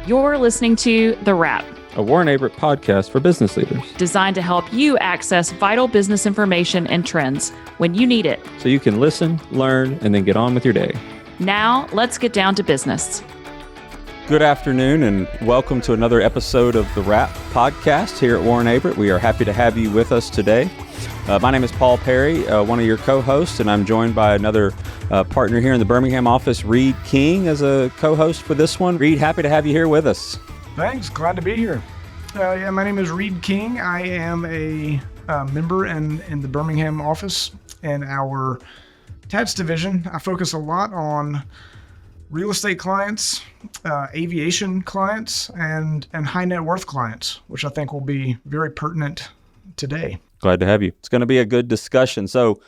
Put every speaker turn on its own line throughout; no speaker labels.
You're listening to The Wrap,
a Warren Averett podcast for business leaders,
designed to help you access vital business information and trends when you need it,
so you can listen, learn, and then get on with your day.
Now, let's get down to business.
Good afternoon, and welcome to another episode of The Wrap podcast here at Warren Averett. We are happy to have you with us today. My name is Paul Perry, one of your co-hosts, and I'm joined by another partner here in the Birmingham office, Reed King, as a co-host for this one. Reed, happy to have you here with us.
Thanks. Glad to be here. My name is Reed King. I am a member in the Birmingham office in our TATS division. I focus a lot on real estate clients, aviation clients, and high net worth clients, which I think will be very pertinent today.
Glad to have you. It's going to be a good discussion. So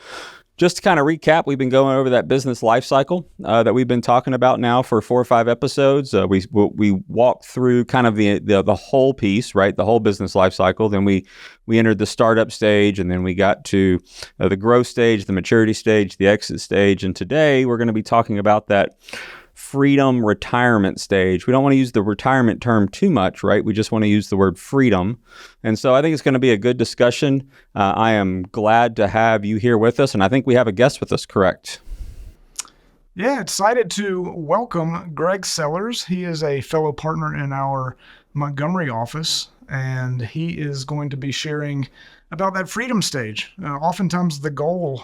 just to kind of recap, we've been going over that business life cycle that we've been talking about now for 4 or 5 episodes. We walked through kind of the whole piece, right? The whole business life cycle. Then we entered the startup stage, and then we got to the growth stage, the maturity stage, the exit stage. And today we're going to be talking about that freedom retirement stage. We don't want to use the retirement term too much, right? We just want to use the word freedom. And so I think it's going to be a good discussion. I am glad to have you here with us, and I think we have a guest with us, correct?
Yeah, excited to welcome Greg Sellers. He is a fellow partner in our Montgomery office, and he is going to be sharing about that freedom stage, oftentimes the goal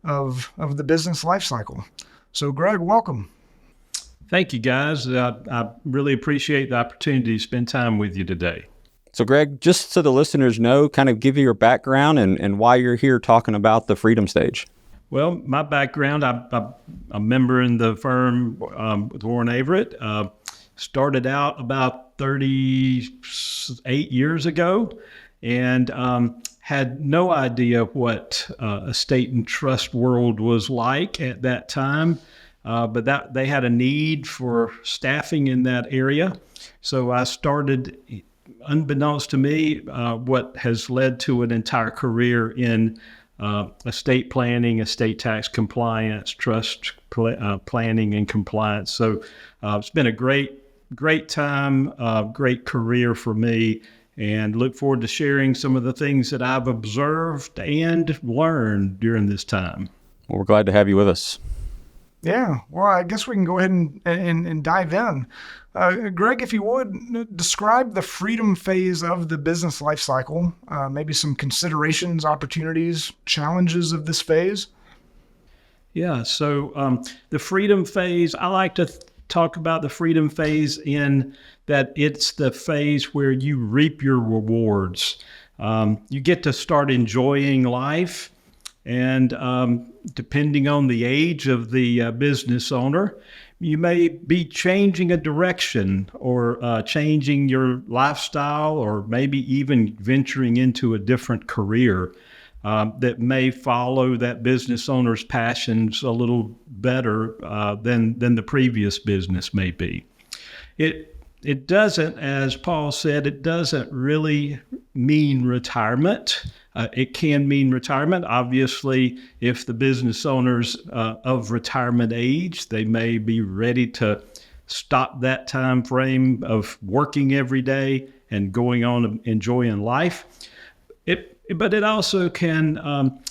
of the business life cycle. So Greg, welcome.
Thank you, guys. I really appreciate the opportunity to spend time with you today.
So, Greg, just so the listeners know, kind of give you your background and why you're here talking about the freedom stage.
Well, my background, I'm a member in the firm with Warren Averett. Started out about 38 years ago and had no idea what estate and trust world was like at that time. But they had a need for staffing in that area. So I started, unbeknownst to me, what has led to an entire career in estate planning, estate tax compliance, trust planning and compliance. So it's been a great time, great career for me, and look forward to sharing some of the things that I've observed and learned during this time.
Well, we're glad to have you with us.
Yeah, well, I guess we can go ahead and dive in. Greg, if you would, describe the freedom phase of the business life cycle, maybe some considerations, opportunities, challenges of this phase.
Yeah, so the freedom phase, I like to talk about the freedom phase in that it's the phase where you reap your rewards. You get to start enjoying life. And depending on the age of the business owner, you may be changing a direction or changing your lifestyle, or maybe even venturing into a different career that may follow that business owner's passions a little better than the previous business may be. It doesn't, as Paul said, it doesn't really mean retirement. It can mean retirement. Obviously, if the business owners of retirement age, they may be ready to stop that time frame of working every day and going on enjoying life. But it also can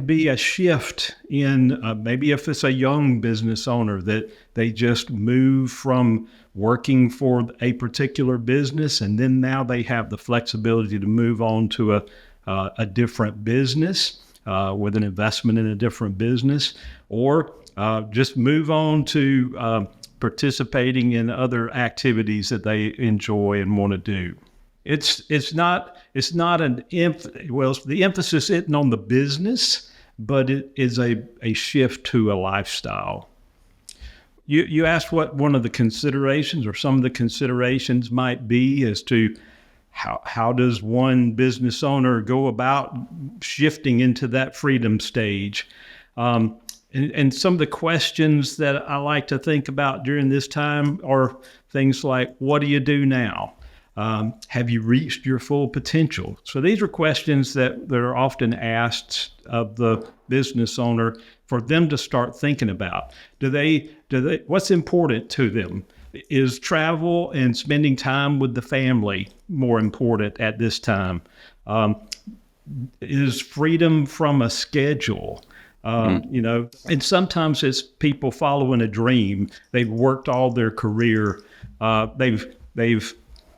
be a shift in maybe if it's a young business owner that they just move from working for a particular business, and then now they have the flexibility to move on to a different business with an investment in a different business, or just move on to participating in other activities that they enjoy and want to do. It's not the emphasis isn't on the business, but it is a shift to a lifestyle. You asked what one of the considerations or some of the considerations might be as to how does one business owner go about shifting into that freedom stage? And some of the questions that I like to think about during this time are things like, what do you do now? Have you reached your full potential? So these are questions that are often asked of the business owner for them to start thinking about. What's important to them? Is travel and spending time with the family more important at this time? Is freedom from a schedule? And sometimes it's people following a dream. They've worked all their career. They've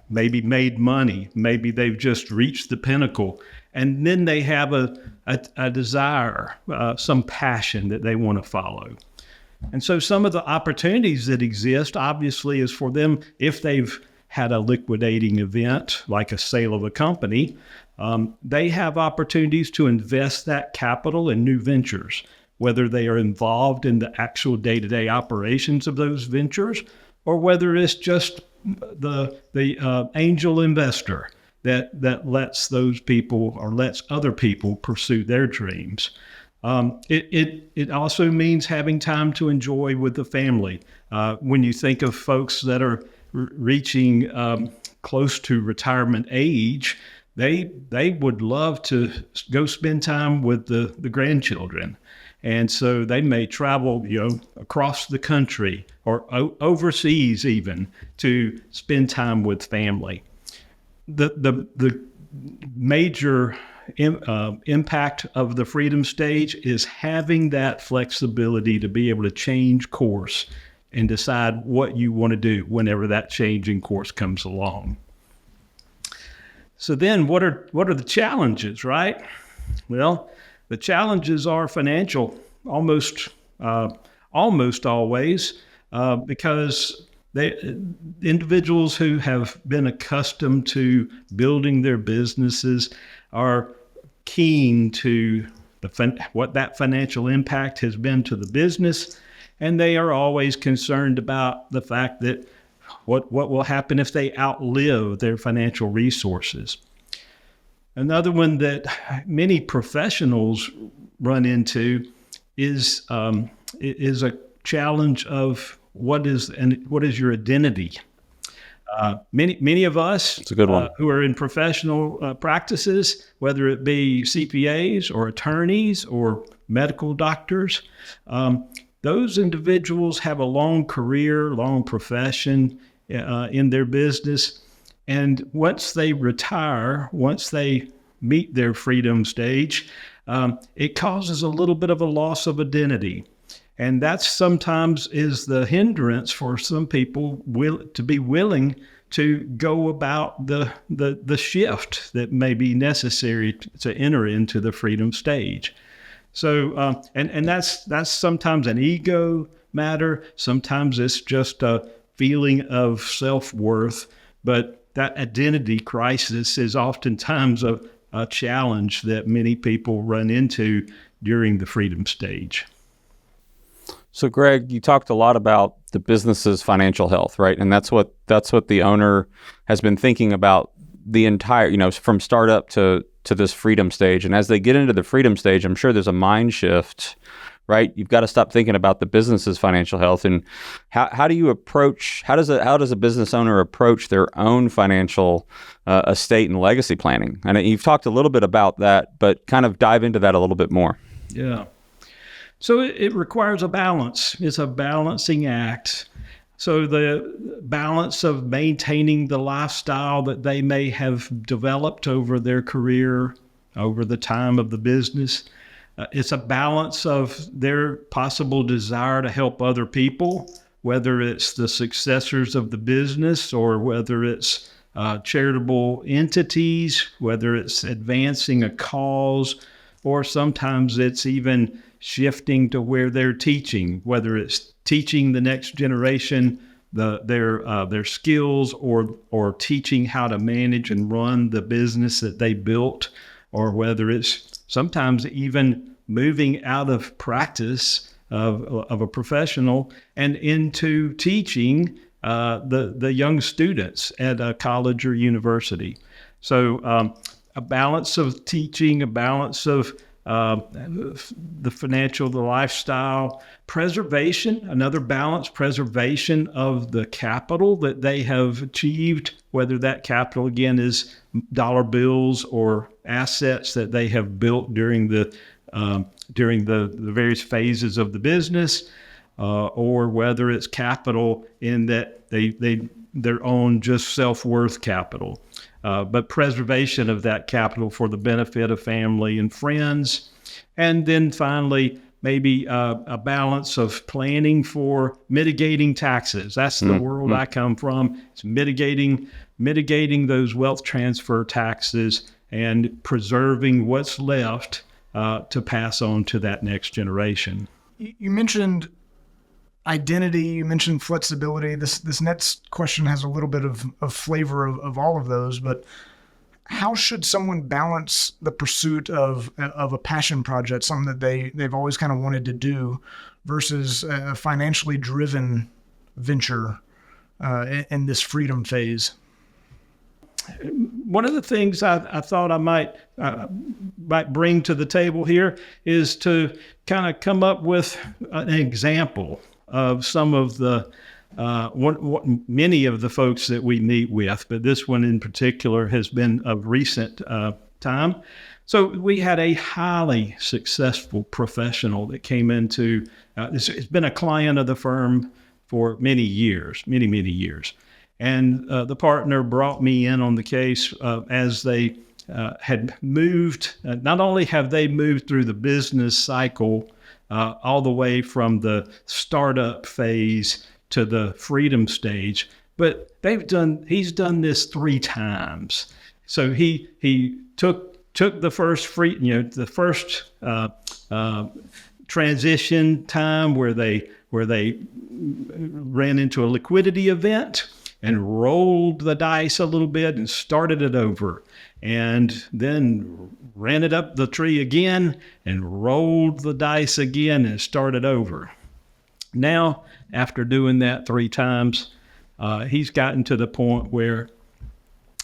maybe made money. Maybe they've just reached the pinnacle. And then they have a desire, some passion that they want to follow. And so some of the opportunities that exist, obviously, is for them, if they've had a liquidating event, like a sale of a company, they have opportunities to invest that capital in new ventures, whether they are involved in the actual day-to-day operations of those ventures, or whether it's just the angel investor that lets those people or lets other people pursue their dreams. It also means having time to enjoy with the family. When you think of folks that are reaching close to retirement age, they would love to go spend time with the grandchildren. And so they may travel, across the country or overseas even to spend time with family. The major impact of the freedom stage is having that flexibility to be able to change course and decide what you want to do whenever that change in course comes along. So then what are the challenges, right? Well, the challenges are financial, almost always, because individuals who have been accustomed to building their businesses are keen to what that financial impact has been to the business, and they are always concerned about the fact that what will happen if they outlive their financial resources. Another one that many professionals run into is a challenge of what is your identity. Many of us
It's a good one.
Who are in professional practices, whether it be CPAs or attorneys or medical doctors, those individuals have a long career, long profession in their business. And once they retire, once they meet their freedom stage, it causes a little bit of a loss of identity. And that sometimes is the hindrance for some people to be willing to go about the shift that may be necessary to enter into the freedom stage. So, and that's sometimes an ego matter. Sometimes it's just a feeling of self-worth, but that identity crisis is oftentimes a challenge that many people run into during the freedom stage.
So, Greg, you talked a lot about the business's financial health, right? And that's what the owner has been thinking about the entire, from startup to this freedom stage. And as they get into the freedom stage, I'm sure there's a mind shift, right? You've got to stop thinking about the business's financial health. And how does a business owner approach their own financial estate and legacy planning? And you've talked a little bit about that, but kind of dive into that a little bit more.
Yeah. So it requires a balance. It's a balancing act. So the balance of maintaining the lifestyle that they may have developed over their career, over the time of the business. It's a balance of their possible desire to help other people, whether it's the successors of the business or whether it's charitable entities, whether it's advancing a cause, or sometimes it's even shifting to where they're teaching, whether it's teaching the next generation their skills or teaching how to manage and run the business that they built, or whether it's sometimes even moving out of practice of a professional and into teaching the young students at a college or university. So a balance of teaching, a balance of the lifestyle, preservation, another balance, preservation of the capital that they have achieved, whether that capital again is dollar bills or assets that they have built during the various phases of the business. or whether it's capital in that their own just self-worth capital, but preservation of that capital for the benefit of family and friends. And then finally, maybe a balance of planning for mitigating taxes. That's the world I come from. It's mitigating those wealth transfer taxes and preserving what's left to pass on to that next generation.
You mentioned identity, you mentioned flexibility. This next question has a little bit of flavor of all of those, but how should someone balance the pursuit of a passion project, something that they've always kind of wanted to do, versus a financially driven venture in this freedom phase?
One of the things I thought I might bring to the table here is to kind of come up with an example of some of the many of the folks that we meet with, but this one in particular has been of recent time. So we had a highly successful professional that came into, it's been a client of the firm for many years. And the partner brought me in on the case as they had moved. Not only have they moved through the business cycle all the way from the startup phase to the freedom stage, but he's done this 3 times. So he took the first the first transition time where they ran into a liquidity event and rolled the dice a little bit and started it over, and then ran it up the tree again and rolled the dice again and started over. Now, after doing that 3 times, he's gotten to the point where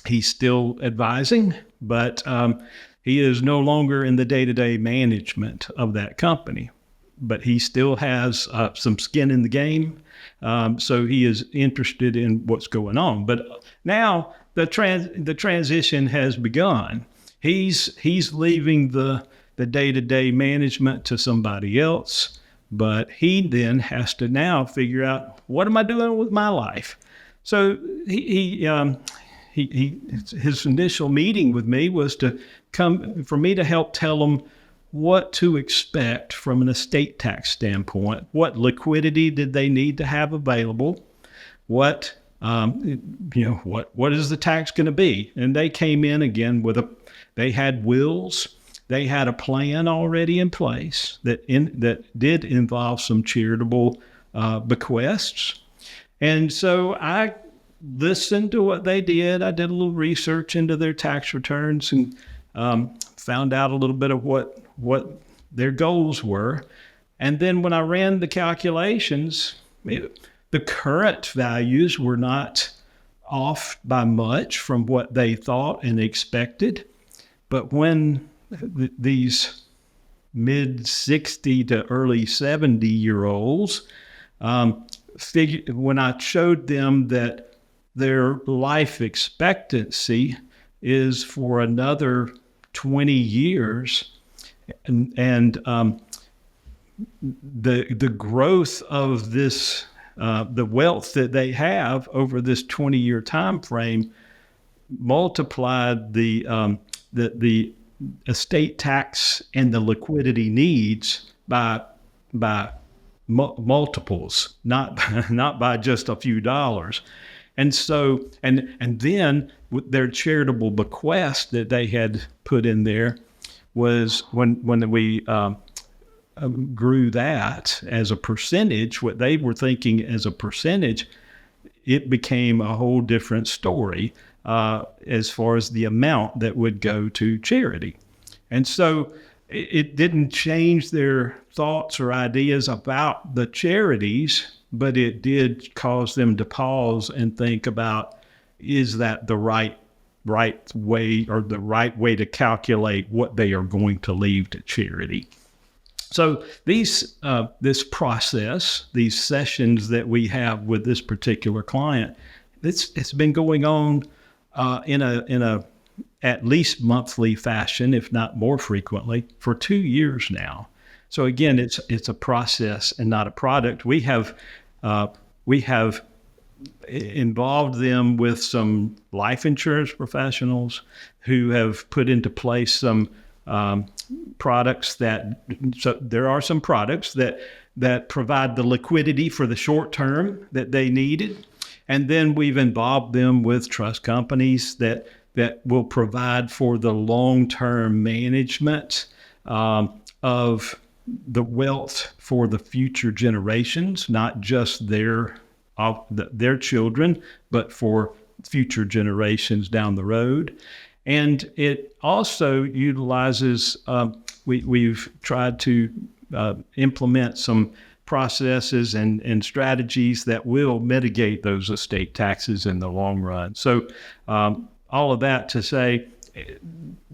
he's still advising, but he is no longer in the day-to-day management of that company. But he still has some skin in the game, so he is interested in what's going on. But now the transition has begun. He's leaving the day-to-day management to somebody else. But he then has to now figure out, what am I doing with my life? So his initial meeting with me was for me to help tell him what to expect from an estate tax standpoint. What liquidity did they need to have available? What is the tax going to be? And they came in again they had wills. They had a plan already in place that did involve some charitable bequests. And so I listened to what they did. I did a little research into their tax returns and found out a little bit of what their goals were. And then when I ran the calculations, the current values were not off by much from what they thought and expected. But when these mid-60 to early 70-year-olds, when I showed them that their life expectancy is for another 20 years, and the growth of this, the wealth that they have over this 20-year time frame, multiplied the estate tax and the liquidity needs by multiples, not by just a few dollars. And so, and then with their charitable bequest that they had put in there was when we grew that as a percentage, what they were thinking as a percentage, it became a whole different story as far as the amount that would go to charity. And so it didn't change their thoughts or ideas about the charities, but it did cause them to pause and think about, is that the right way, or the right way to calculate what they are going to leave to charity? So this process, these sessions that we have with this particular client, it's been going on in a at least monthly fashion, if not more frequently, for 2 years now. So again, it's a process and not a product. We have involved them with some life insurance professionals who have put into place some products so there are some products that provide the liquidity for the short term that they needed. And then we've involved them with trust companies that will provide for the long-term management of the wealth for the future generations, not just their children, but for future generations down the road. And it also utilizes, we've tried to implement some processes and strategies that will mitigate those estate taxes in the long run. So all of that to say,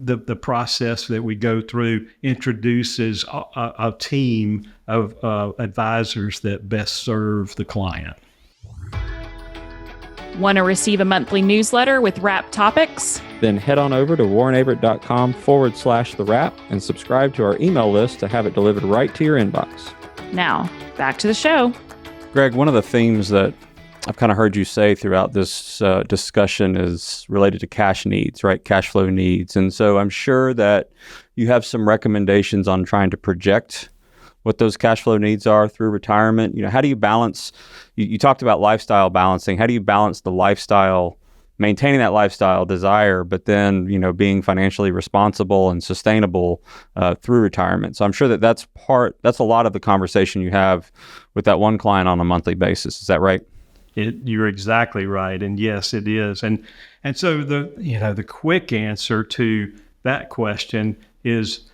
the process that we go through introduces a team of advisors that best serve the client.
Want to receive a monthly newsletter with wrap topics?
Then head on over to warrenaverett.com/the wrap and subscribe to our email list to have it delivered right to your inbox.
Now, back to the show.
Greg, one of the themes that I've kind of heard you say throughout this discussion is related to cash needs, right? Cash flow needs. And so I'm sure that you have some recommendations on trying to project what those cash flow needs are through retirement. You know, how do you balance, you talked about lifestyle balancing. How do you balance the lifestyle, maintaining that lifestyle desire, but then, you know, being financially responsible and sustainable through retirement? So I'm sure that's a lot of the conversation you have with that one client on a monthly basis. Is that right?
You're exactly right. And yes, it is. And so the quick answer to that question is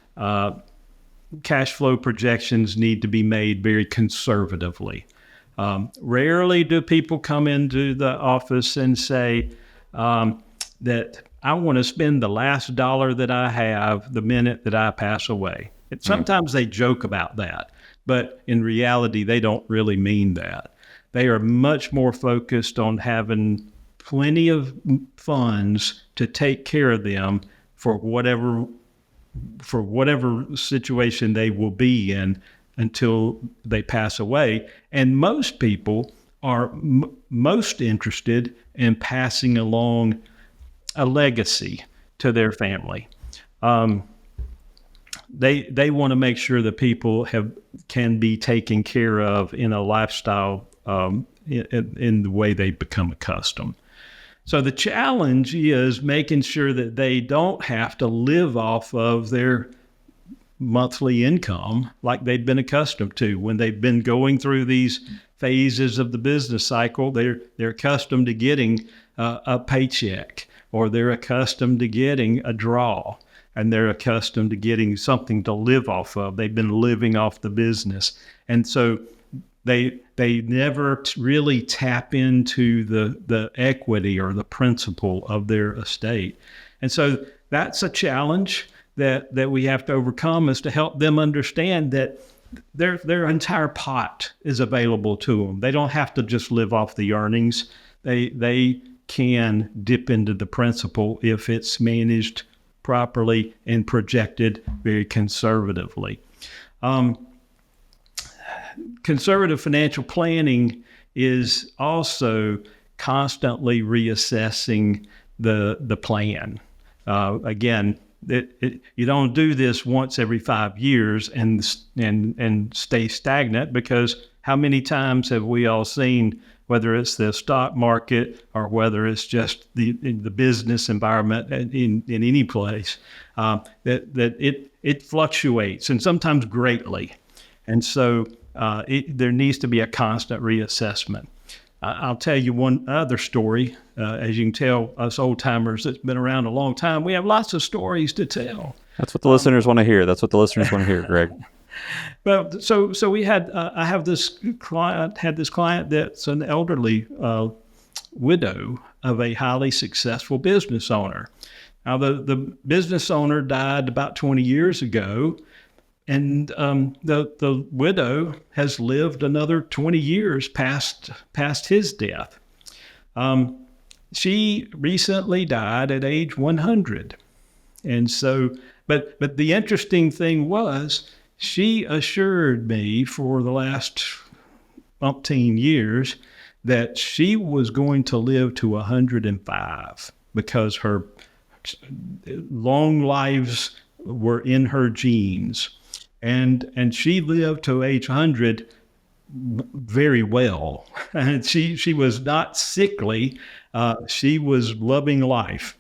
cash flow projections need to be made very conservatively. Rarely do people come into the office and say that I want to spend the last dollar that I have the minute that I pass away. Sometimes they joke about that, but in reality, they don't really mean that. They are much more focused on having plenty of funds to take care of them for whatever situation they will be in until they pass away. And most people are most interested in passing along a legacy to their family. They want to make sure that people can be taken care of in a lifestyle in the way they become accustomed. So the challenge is making sure that they don't have to live off of their monthly income like they've been accustomed to. When they've been going through these phases of the business cycle, they're accustomed to getting a paycheck, or they're accustomed to getting a draw, and they're accustomed to getting something to live off of. They've been living off the business. And so they never really tap into the equity or the principal of their estate. And so that's a challenge that we have to overcome, is to help them understand that their entire pot is available to them. They don't have to just live off the earnings. They can dip into the principal if it's managed properly and projected very conservatively. Conservative financial planning is also constantly reassessing the plan. Again, you don't do this once every 5 years and stay stagnant, because how many times have we all seen, whether it's the stock market or whether it's just the business environment in any place, that it fluctuates, and sometimes greatly. And so there needs to be a constant reassessment. I'll tell you one other story. As you can tell, us old timers that's been around a long time, we have lots of stories to tell.
That's what the listeners want to hear. That's what the listeners want to hear, Greg.
Well, so we had, I had this client that's an elderly widow of a highly successful business owner. Now, the business owner died about 20 years ago, and the widow has lived another 20 years past his death. She recently died at age 100. And so, but the interesting thing was, she assured me for the last umpteen years that she was going to live to 105 because her long lives were in her genes. And she lived to age 100 very well. And she was not sickly. She was loving life.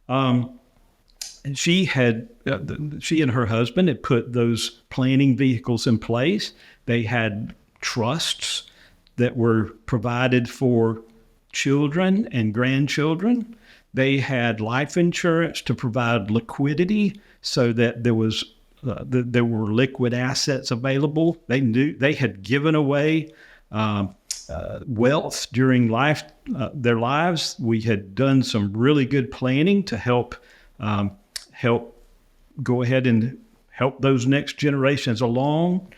And she and her husband had put those planning vehicles in place. They had trusts that were provided for children and grandchildren. They had life insurance to provide liquidity so that there were liquid assets available. They knew they had given away wealth during their lives. We had done some really good planning to help go ahead and help those next generations along.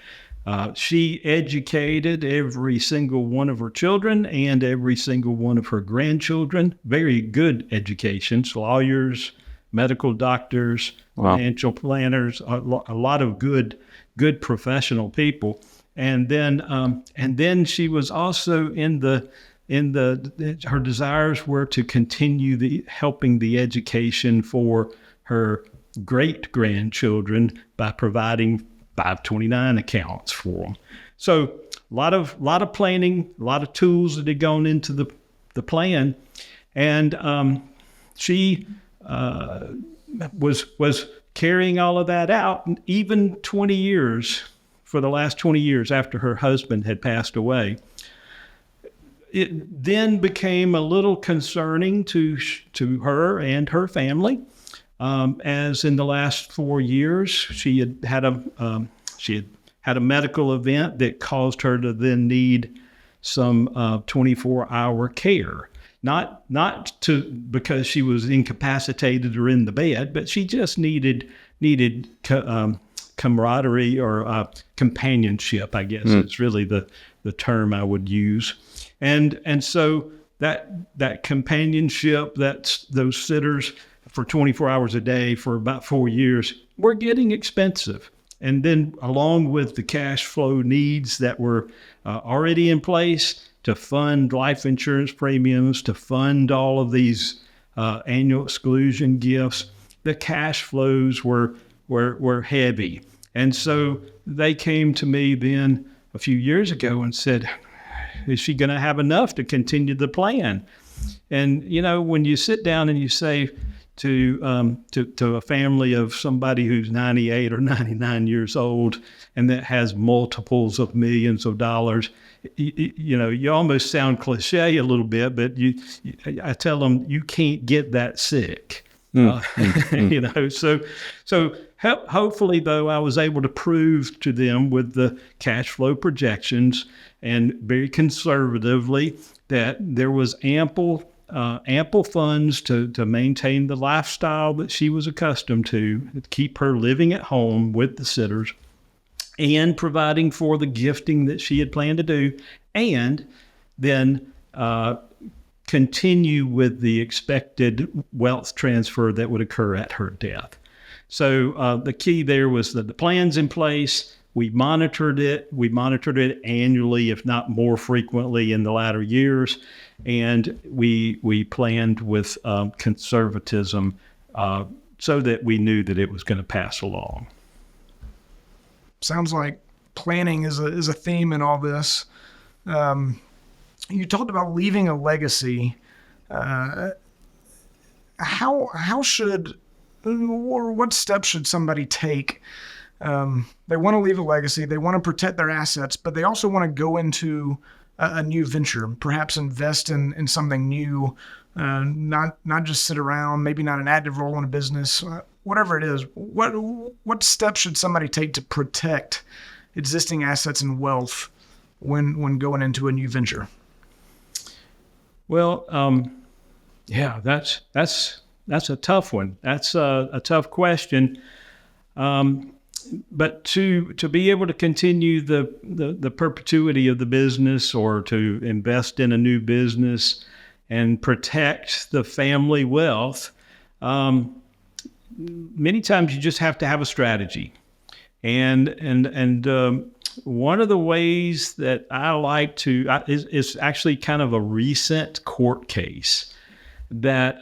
She educated every single one of her children and every single one of her grandchildren. Very good educations, lawyers, medical doctors, financial planners, a lot of good professional people. And then she was also her desires were to continue helping the education for her great grandchildren by providing 529 accounts for them. So a lot of planning, a lot of tools that had gone into the plan, and she was carrying all of that out, even 20 years, for the last 20 years after her husband had passed away. It then became a little concerning to her and her family, as in the last 4 years she had had a medical event that caused her to then need some 24-hour care. Not because she was incapacitated or in the bed, but she just needed camaraderie or companionship, I guess. It's really the term I would use. And so that companionship, those sitters for 24 hours a day for about 4 years were getting expensive. And then along with the cash flow needs that were already in place to fund life insurance premiums, to fund all of these annual exclusion gifts, the cash flows were heavy. And so they came to me then a few years ago and said, is she going to have enough to continue the plan? And, when you sit down and you say to a family of somebody who's 98 or 99 years old and that has multiples of millions of dollars, you almost sound cliche a little bit, but I tell them you can't get that sick. So hopefully, though, I was able to prove to them with the cash flow projections and very conservatively that there was ample funds to maintain the lifestyle that she was accustomed to keep her living at home with the sitters and providing for the gifting that she had planned to do, and then continue with the expected wealth transfer that would occur at her death. So the key there was that the plan's in place. We monitored it. We monitored it annually, if not more frequently in the latter years. And we planned with conservatism so that we knew that it was going to pass along.
Sounds like planning is a theme in all this. You talked about leaving a legacy. How should, or what steps should somebody take? They want to leave a legacy. They want to protect their assets, but they also want to go into a new venture, perhaps invest in something new, not just sit around, maybe not an active role in a business, whatever it is. What steps should somebody take to protect existing assets and wealth when going into a new venture?
Well, yeah, that's a tough one. That's a tough question. But to be able to continue the perpetuity of the business or to invest in a new business and protect the family wealth, many times you just have to have a strategy. And one of the ways that I like to is actually kind of a recent court case that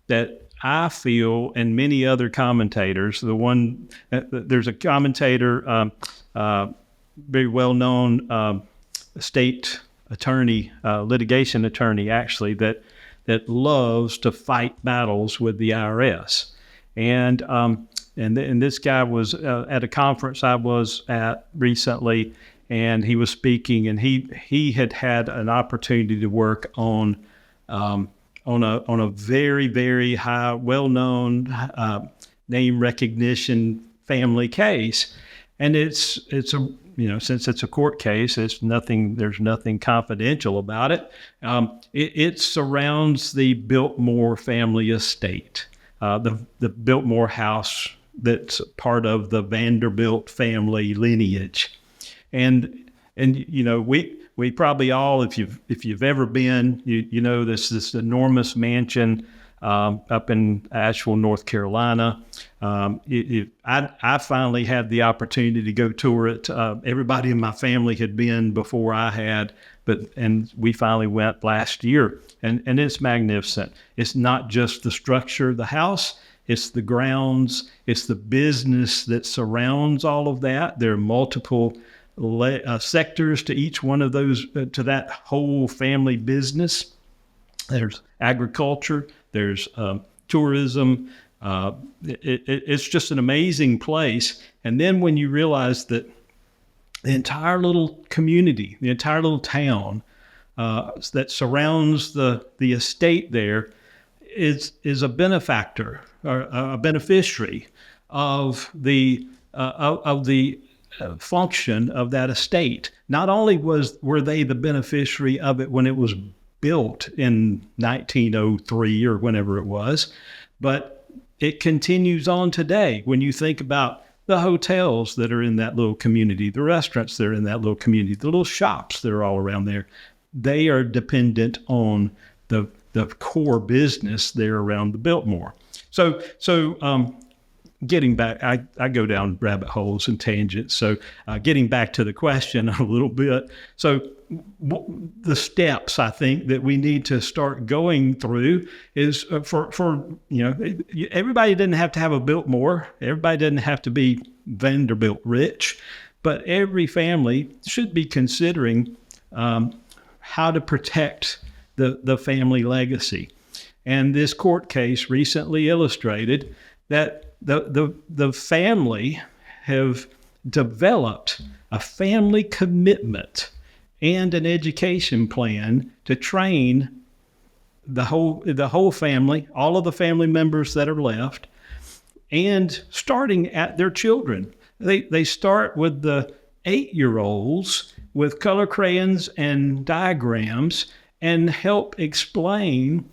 that I feel, and many other commentators, there's a commentator, very well known state attorney, litigation attorney, actually, that loves to fight battles with the IRS, and this guy was at a conference I was at recently, and he was speaking, and he had an opportunity to work on a very, very high, well-known name recognition family case, and it's a, since it's a court case, there's nothing confidential about it. It surrounds the Biltmore family estate, the Biltmore house that's part of the Vanderbilt family lineage, and we probably all, if you've ever been, you know this enormous mansion up in Asheville, North Carolina. I finally had the opportunity to go tour it. Everybody in my family had been before I had, and we finally went last year, and it's magnificent. It's not just the structure of the house. It's the grounds. It's the business that surrounds all of that. There are multiple sectors to each one of those, to that whole family business. There's agriculture, there's tourism. It's just an amazing place. And then when you realize that the entire little community, the entire little town that surrounds the estate there is a benefactor or a beneficiary of the function of that estate. Not only were they the beneficiary of it when it was built in 1903 or whenever it was, but it continues on today. When you think about the hotels that are in that little community, the restaurants that are in that little community, the little shops that are all around there, they are dependent on the core business there around the Biltmore. So getting back, I go down rabbit holes and tangents. So getting back to the question a little bit. So the steps I think that we need to start going through is for everybody didn't have to have a Biltmore. Everybody didn't have to be Vanderbilt rich, but every family should be considering how to protect the family legacy. And this court case recently illustrated that the family have developed a family commitment and an education plan to train the whole family, all of the family members that are left, and starting at their children. They start with the 8-year-olds with color crayons and diagrams and help explain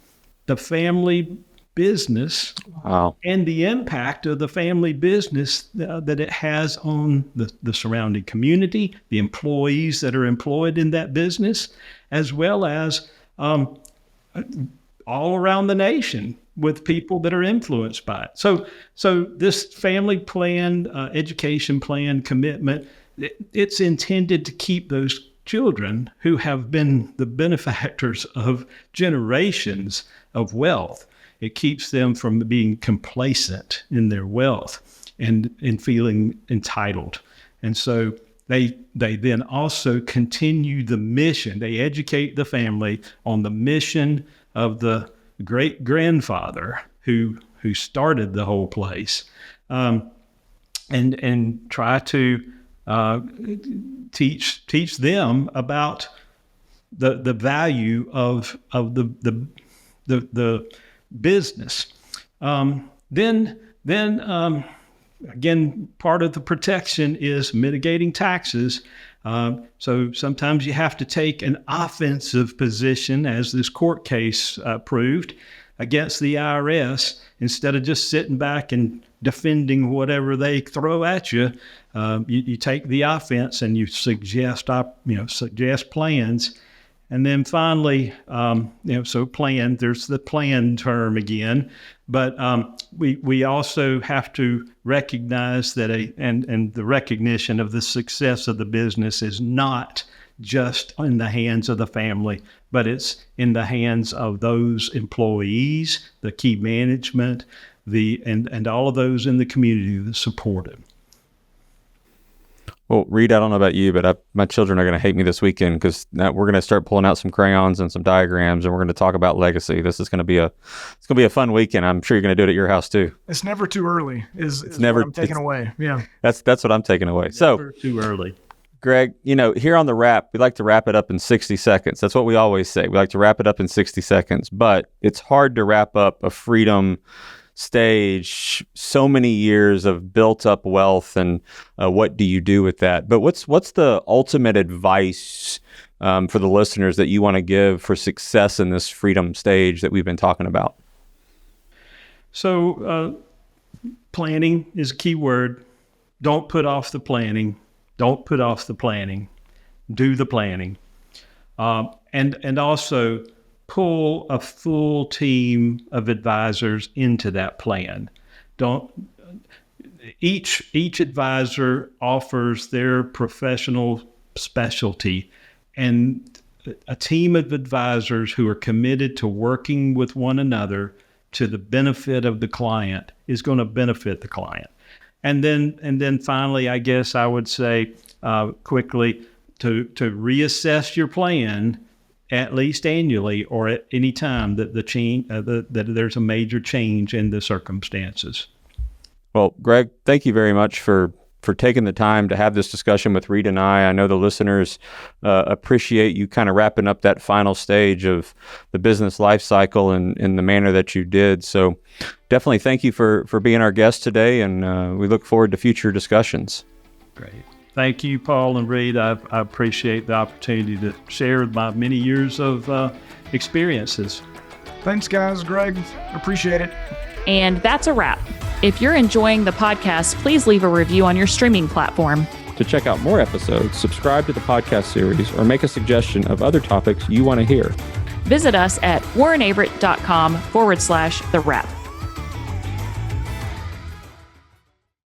the family business.
Wow.
And the impact of the family business that it has on the surrounding community, the employees that are employed in that business, as well as all around the nation with people that are influenced by it. So this family plan, education plan, commitment, it's intended to keep those children who have been the benefactors of generations of wealth. It keeps them from being complacent in their wealth and feeling entitled. And so they then also continue the mission. They educate the family on the mission of the great grandfather who started the whole place, and try to teach them about the value of the business. Then again, part of the protection is mitigating taxes. So sometimes you have to take an offensive position, as this court case proved, against the IRS, instead of just sitting back and defending whatever they throw at you. You take the offense and you suggest plans. And then finally, so plan, there's the plan term again, but we also have to recognize that and the recognition of the success of the business is not just in the hands of the family, but it's in the hands of those employees, the key management, and all of those in the community that support it.
Well, Reed, I don't know about you, but my children are going to hate me this weekend because now we're going to start pulling out some crayons and some diagrams, and we're going to talk about legacy. This is going to be a fun weekend. I'm sure you're going to do it at your house too.
It's never too early. It's
never
what I'm taking away. Yeah,
that's what I'm taking away.
Never too early.
Greg, here on the wrap, we like to wrap it up in 60 seconds. That's what we always say. We like to wrap it up in 60 seconds, but it's hard to wrap up a freedom stage, so many years of built up wealth, and what do you do with that? But what's the ultimate advice for the listeners that you want to give for success in this freedom stage that we've been talking about?
So planning is a key word. Don't put off the planning. Don't put off the planning. Do the planning. And also pull a full team of advisors into that plan. Each advisor offers their professional specialty, and a team of advisors who are committed to working with one another to the benefit of the client is going to benefit the client. And then finally, I guess I would say quickly to reassess your plan at least annually or at any time that that there's a major change in the circumstances.
Well, Greg, thank you very much for taking the time to have this discussion with Reed and I. I know the listeners appreciate you kind of wrapping up that final stage of the business life cycle in the manner that you did. So definitely thank you for being our guest today, and we look forward to future discussions.
Great. Thank you, Paul and Reed. I appreciate the opportunity to share my many years of experiences.
Thanks, guys. Greg, appreciate it.
And that's a wrap. If you're enjoying the podcast, please leave a review on your streaming platform.
To check out more episodes, subscribe to the podcast series, or make a suggestion of other topics you want to hear.
Visit us at warrenaverett.com/the wrap.